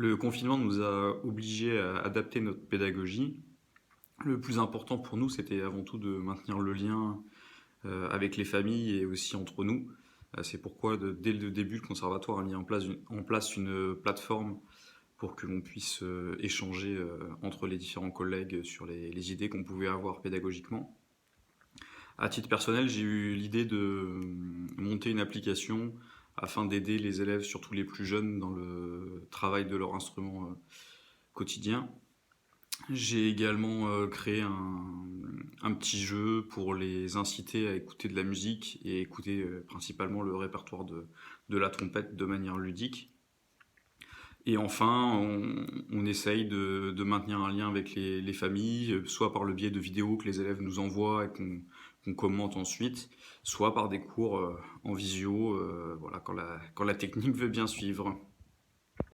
Le confinement nous a obligés à adapter notre pédagogie. Le plus important pour nous, c'était avant tout de maintenir le lien avec les familles et aussi entre nous. C'est pourquoi, dès le début, le conservatoire a mis en place une plateforme pour que l'on puisse échanger entre les différents collègues sur les idées qu'on pouvait avoir pédagogiquement. À titre personnel, j'ai eu l'idée de monter une application afin d'aider les élèves, surtout les plus jeunes, dans le travail de leur instrument quotidien. J'ai également créé un petit jeu pour les inciter à écouter de la musique et écouter principalement le répertoire de la trompette de manière ludique. Et enfin, on essaye de maintenir un lien avec les familles, soit par le biais de vidéos que les élèves nous envoient et qu'on commente ensuite, soit par des cours en visio, voilà, quand la technique veut bien suivre.